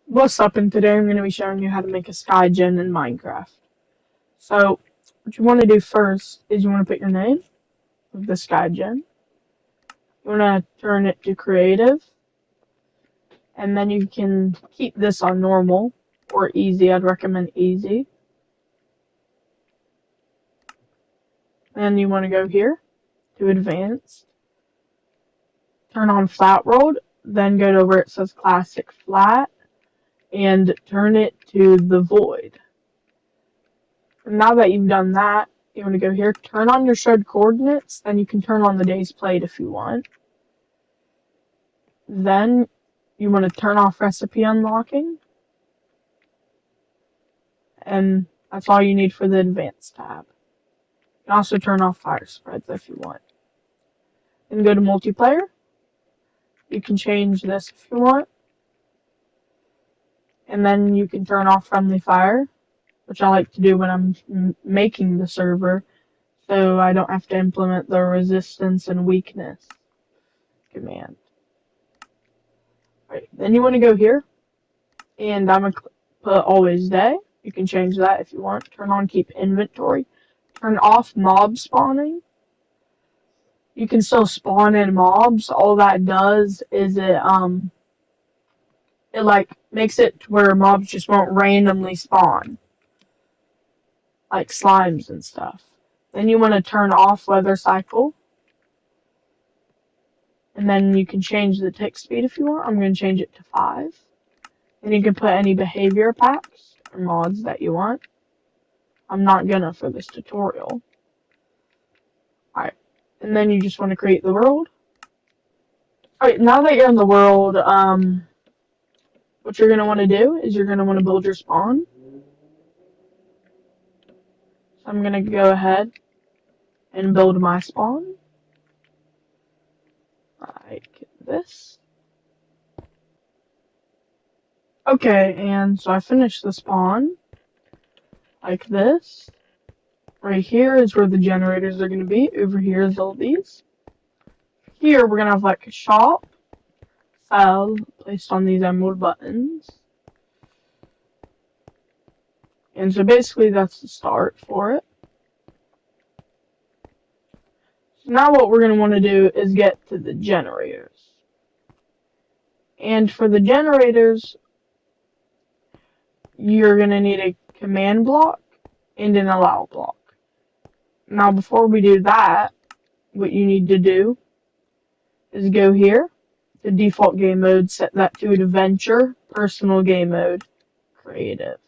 What's up, and today I'm going to be showing you how to make a Skygen in Minecraft. So, what you want to do first is you want to put your name of the Skygen. You want to turn it to creative, and then you can keep this on normal or easy. I'd recommend easy. And you want to go here to advanced, turn on flat world, then go to where it says classic flat, and turn it to the void. And now that you've done that, you want to go here, turn on your showed coordinates, then you can turn on the days played if you want. Then you want to turn off recipe unlocking. And that's all you need for the advanced tab. You can also turn off fire spreads if you want. Then go to multiplayer. You can change this if you want. And then you can turn off friendly fire, which I like to do when I'm making the server, so I don't have to implement the resistance and weakness command. Right, then you want to go here, and I'm going to put always day. You can change that if you want. Turn on keep inventory. Turn off mob spawning. You can still spawn in mobs. All that does is it like makes it to where mobs just won't randomly spawn, like slimes and stuff. Then you want to turn off weather cycle. And then you can change the tick speed if you want. I'm going to change it to 5. And you can put any behavior packs or mods that you want. I'm not gonna for this tutorial. Alright. And then you just want to create the world. Alright, now that you're in the world, what you're going to want to do is you're going to want to build your spawn. So I'm going to go ahead and build my spawn. Like this. Okay, and so I finished the spawn. Like this. Right here is where the generators are going to be. Over here is all these. Here we're going to have like a shop. Sell placed on these emerald buttons. And so basically that's the start for it. So now what we're going to want to do is get to the generators. And for the generators, you're going to need a command block and an allow block. Now before we do that, what you need to do is go here to default game mode, set that to adventure, personal game mode, creative.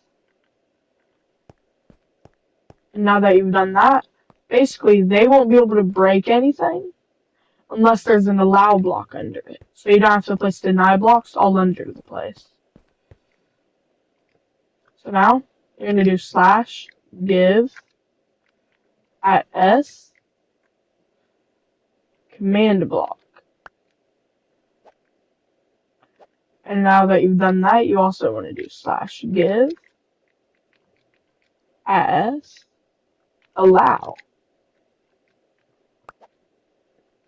And now that you've done that, basically they won't be able to break anything unless there's an allow block under it. So you don't have to place deny blocks all under the place. So now you're going to do slash give at s command block. And now that you've done that, you also want to do slash give as allow.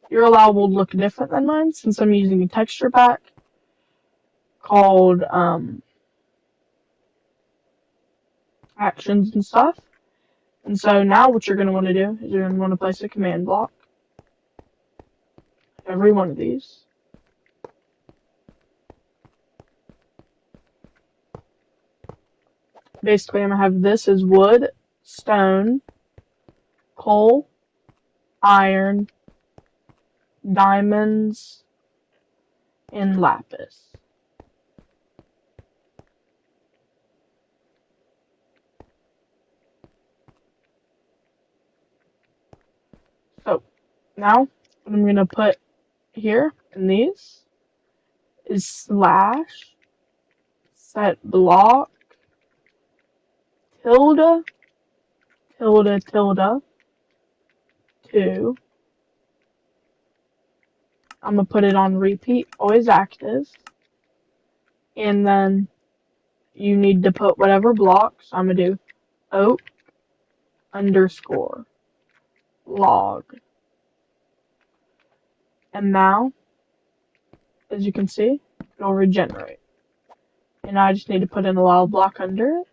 Your allow will look different than mine since I'm using a texture pack called actions and stuff. And so now what you're going to want to do is you're going to want to place a command block. Every one of these. Basically, I'm going to have this as wood, stone, coal, iron, diamonds, and lapis. So, now, what I'm going to put here in these is slash set block tilde tilde tilde 2. I'm going to put it on repeat, always active. And then you need to put whatever block. So I'm going to do oak underscore log. And now, as you can see, it'll regenerate. And I just need to put in a level block under it.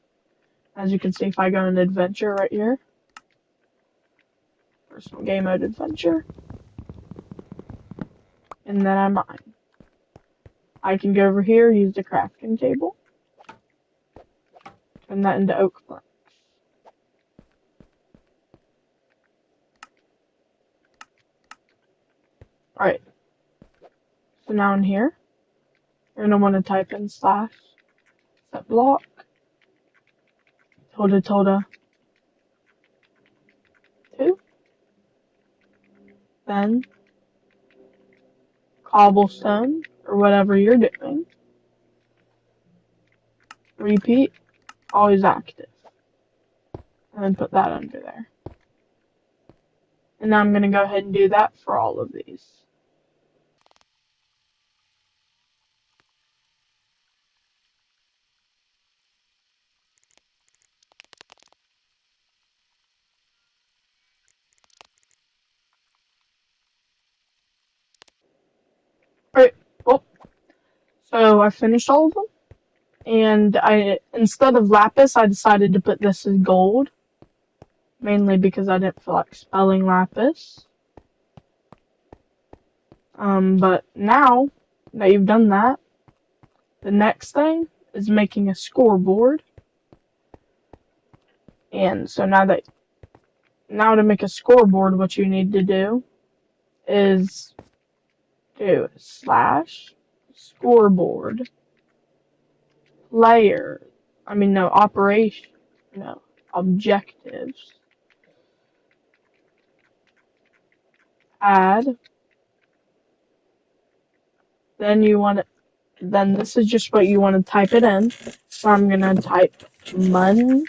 As you can see, if I go in adventure right here, personal game mode adventure, and then I mine. I can go over here, use the crafting table, turn that into oak planks. Alright, so now in here, you're going to want to type in slash set block, tilde, 2, then cobblestone, or whatever you're doing, repeat, always active, and then put that under there. And now I'm going to go ahead and do that for all of these. Alright, well, so I finished all of them, and instead of lapis, I decided to put this as gold, mainly because I didn't feel like spelling lapis. But now that you've done that, the next thing is making a scoreboard. And so now to make a scoreboard, what you need to do is do slash scoreboard objectives, add, then this is just what you want to type it in. So I'm going to type money,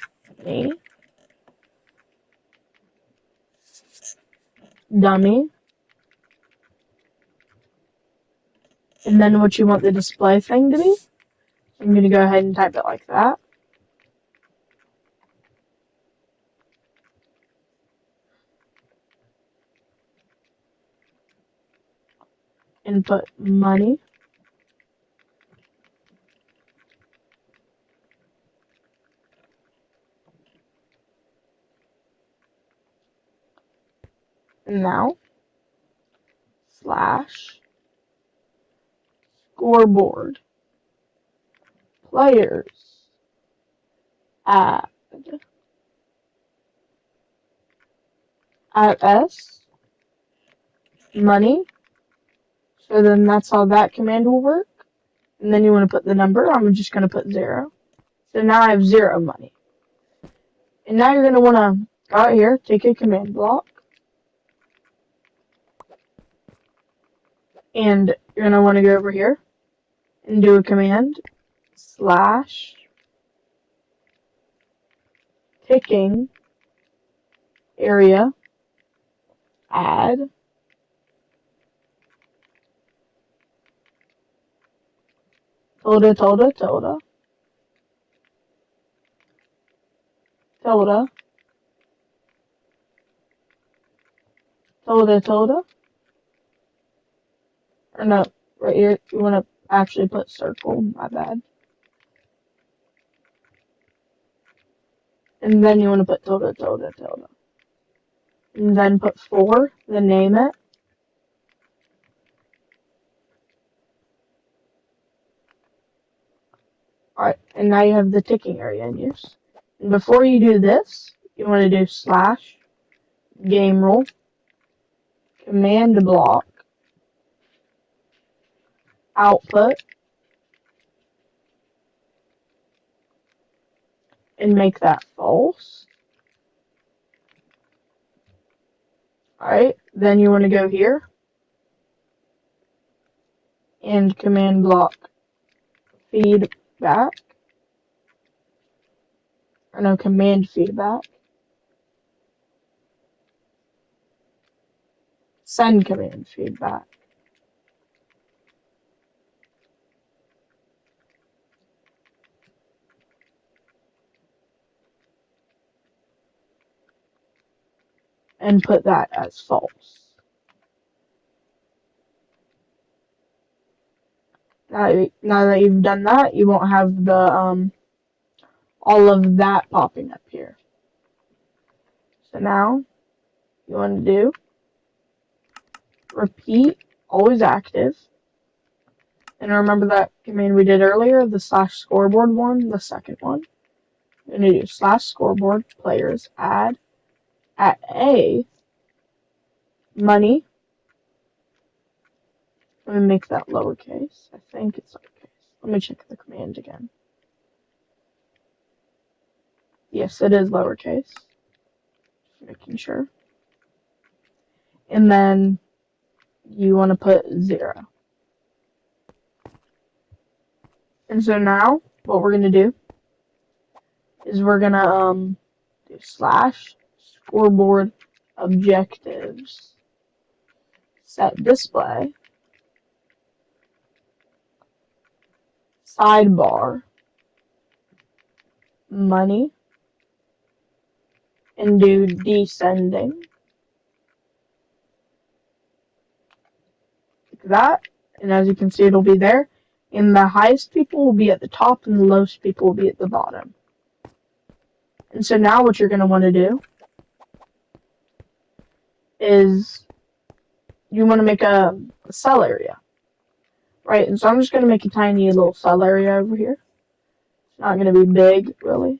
dummy, and then what you want the display thing to be. I'm going to go ahead and type it like that. And put money. And now, slash scoreboard players add s money. So then that's how that command will work. And then you want to put the number. I'm just going to put 0. So now I have 0 money. And now you're going to want to go out here, take a command block, and you're going to want to go over here and do a command slash ticking area add tilde, or no, right here, you want to actually put circle, my bad. And then you want to put tilde. And then put 4, then name it. Alright, and now you have the ticking area in use. And before you do this, you want to do slash game rule command block output and make that false. Alright, then you want to go here and command block feedback, or no, command feedback, send command feedback. And put that as false. Now that you've done that, you won't have the all of that popping up here. So now you want to do repeat, always active. And remember that command we did earlier, the /scoreboard one, the second one. You're going to do /scoreboard players add at A money. Let me make that lowercase. I think it's lowercase. Let me check the command again. Yes, it is lowercase. Just making sure. And then you want to put 0. And so now what we're going to do is we're going to do /scoreboard objectives set display sidebar money and do descending like that. And as you can see, it'll be there. And the highest people will be at the top and the lowest people will be at the bottom. And so now what you're going to want to do is you want to make a cell area, right? And so I'm just going to make a tiny little cell area over here. It's not going to be big, really.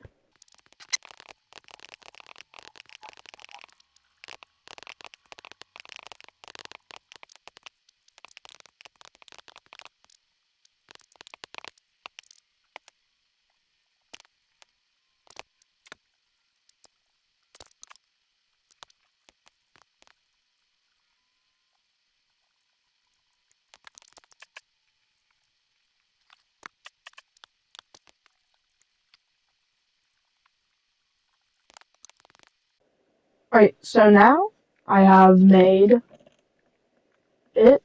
Right, so now I have made it,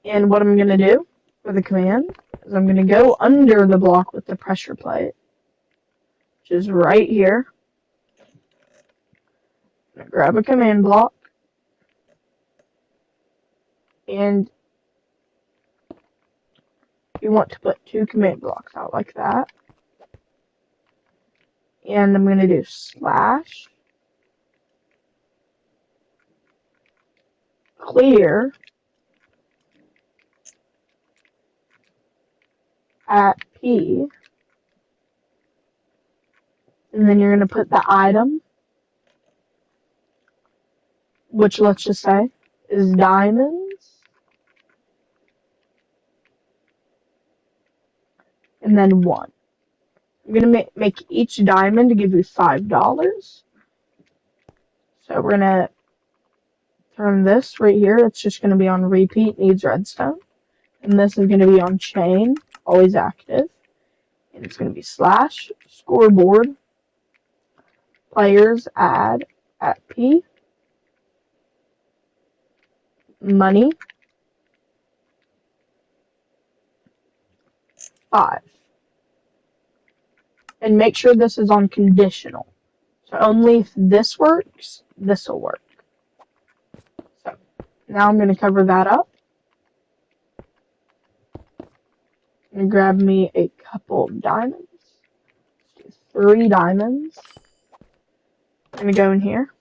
and what I'm going to do for the command is I'm going to go under the block with the pressure plate, which is right here. I'm going to grab a command block, and you want to put 2 command blocks out like that. And I'm going to do /clear at P, and then you're going to put the item, which let's just say is diamonds, and then 1. I'm going to make each diamond to give you $5. So we're going to turn this right here. It's just going to be on repeat, needs redstone. And this is going to be on chain, always active. And it's going to be /scoreboard players add at P money 5. And make sure this is on conditional. So only if this works, this will work. So now I'm going to cover that up. I'm going to grab me a couple of diamonds. Let's do 3 diamonds. I'm going to go in here.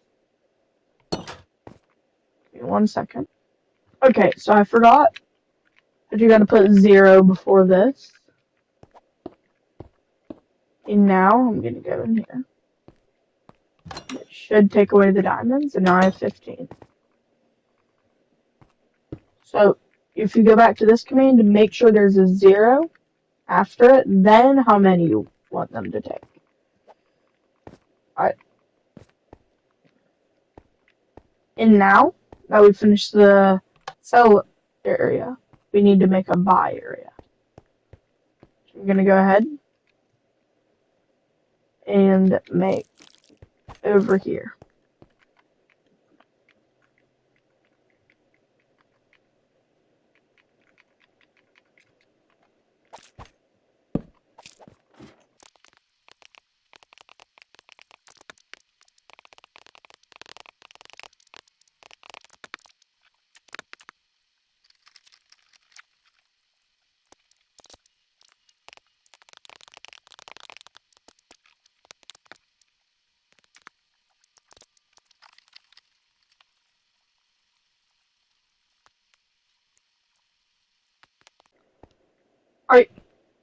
Give me 1 second. Okay, so I forgot that you got to put 0 before this. And now I'm going to go in here. It should take away the diamonds, and now I have 15. So if you go back to this command, make sure there's a 0 after it, then how many you want them to take. Alright. And now that we've finished the sell area, we need to make a buy area. So I'm going to go ahead and make over here.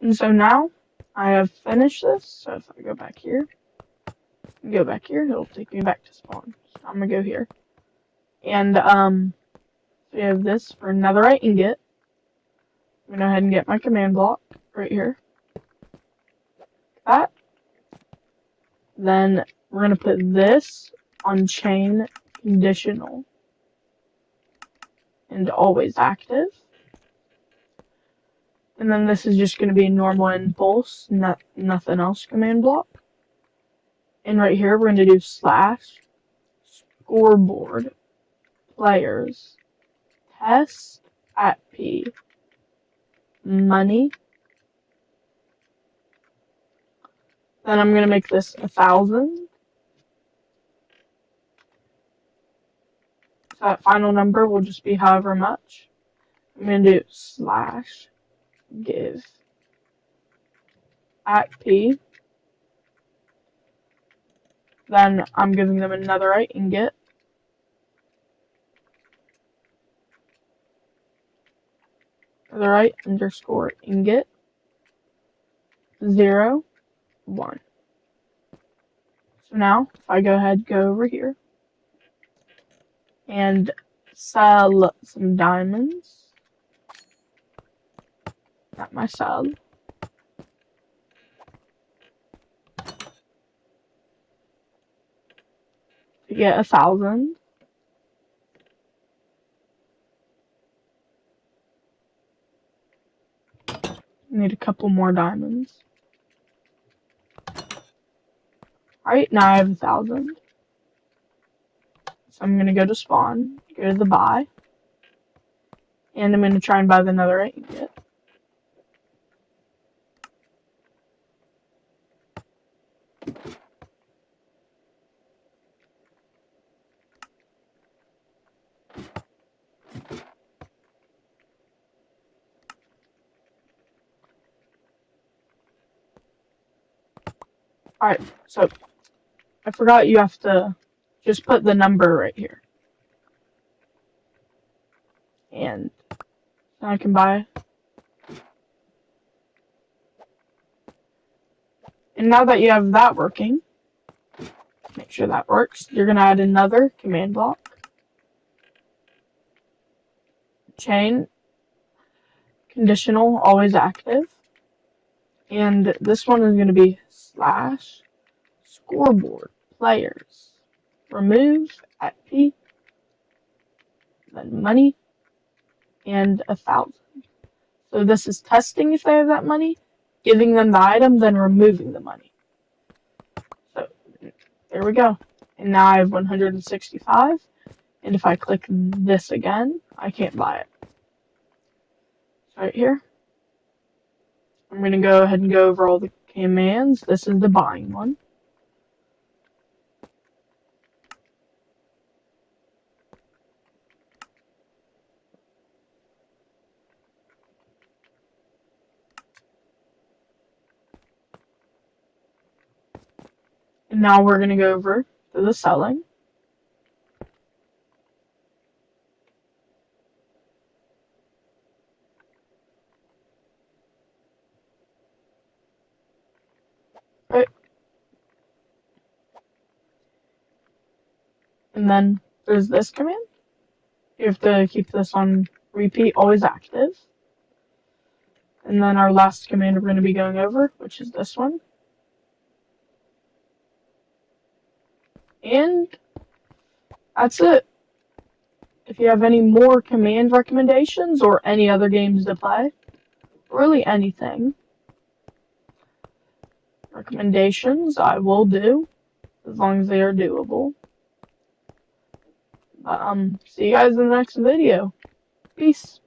And so now I have finished this. So if I go back here, it'll take me back to spawn. So I'm gonna go here. And so we have this for netherite ingot. I'm gonna go ahead and get my command block right here. That. Then we're gonna put this on chain conditional and always active. And then this is just gonna be normal impulse, nothing else command block. And right here we're gonna do slash scoreboard players test at P money. Then I'm gonna make this 1,000. So that final number will just be however much. I'm gonna do slash give at P. Then I'm giving them another right ingot. Netherite underscore ingot 0 1. So now if I go over here and sell some diamonds at my sell. To get 1,000. Need a couple more diamonds. Alright, now I have 1,000. So I'm gonna go to spawn, go to the buy, and I'm gonna try and buy the netherite ingot. Alright, so I forgot you have to just put the number right here. And now I can buy. And now that you have that working, make sure that works, you're going to add another command block. Chain conditional always active. And this one is going to be slash scoreboard players remove at P, then money, and 1,000. So this is testing if they have that money, giving them the item, then removing the money. So there we go. And now I have 165. And if I click this again, I can't buy it. So right here, I'm going to go ahead and go over all the commands. This is the buying one. And now we're going to go over to the selling. Right. And then there's this command. You have to keep this on repeat, always active. And then our last command we're going to be going over, which is this one. And that's it. If you have any more command recommendations or any other games to play, really anything, recommendations I will do, as long as they are doable. But, see you guys in the next video. Peace.